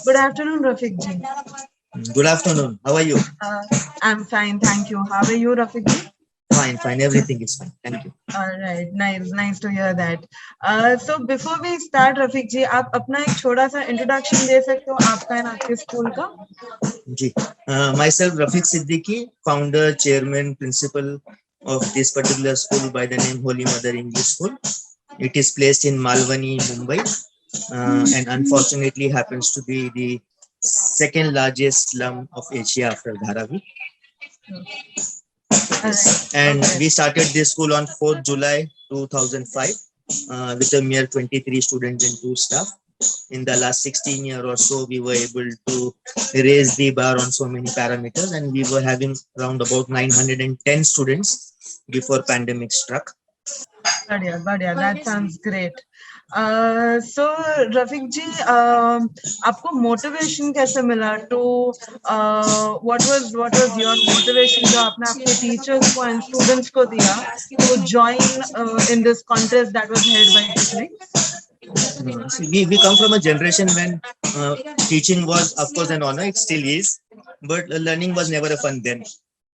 Good afternoon, Rafiq ji. Good afternoon. How are you? Uh, I'm fine, thank you. How are you, Rafiq ji? Fine, fine. Everything is fine. Thank you. All right, nice to hear that. So before we start, Rafiq ji, आप अपना एक छोटा सा introduction दे सकते हो आपका and आपके school का? Ji. Myself, Rafiq Siddiqui, founder, chairman, principal of this particular school by the name Holy Mother English School. It is placed in Malwani, Mumbai, and unfortunately happens to be the second largest slum of Asia after Dharavi. All right, And okay. we started this school on 4th July 2005 with a mere 23 students and 2 staff. In the last 16 years or so, we were able to raise the bar on so many parameters, and we were having around about 910 students before pandemic struck. बढ़िया, that sounds great. So Rafiq जी, आपको motivation कैसे मिला to what was your motivation जो आपने आपके teachers को and students को दिया to join in this contest that was held by Tickling? We come from a generation when teaching was, of course, an honor. It still is, but learning was never a fun then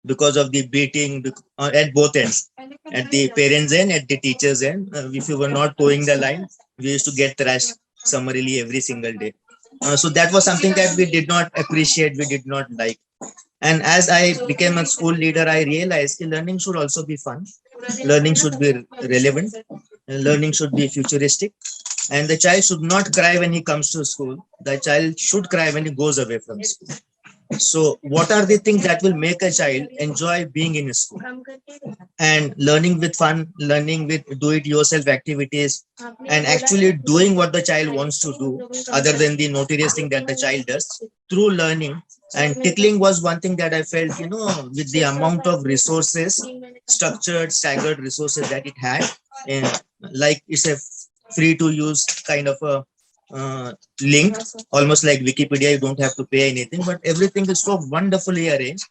because of the beating at both ends, at the parents' end, at the teachers' end. If you were not towing the line, we used to get thrashed summarily every single day. So that was something that we did not appreciate, we did not like. And as I became a school leader, I realized that learning should also be fun. Learning should be relevant. Learning should be futuristic. And the child should not cry when he comes to school. The child should cry when he goes away from school. So, what are the things that will make a child enjoy being in school? And learning with fun, learning with do it yourself activities, and actually doing what the child wants to do, other than the notorious thing that the child does through learning. And tickling was one thing that I felt, with the amount of resources, structured, staggered resources that it had, and like it's a free to use kind of a link, almost like Wikipedia. You don't have to pay anything, but everything is so wonderfully arranged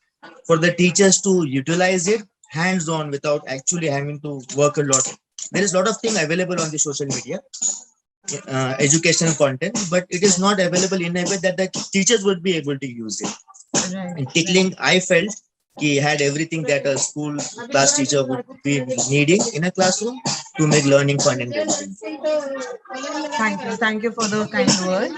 for the teachers to utilize it hands on without actually having to work a lot. There is a lot of things available on the social media, educational content, but it is not available in a way that the teachers would be able to use it. Right. And tickling, I felt he had everything that a school class teacher would be needing in a classroom to make learning fun and relevant. Thank you for the kind words.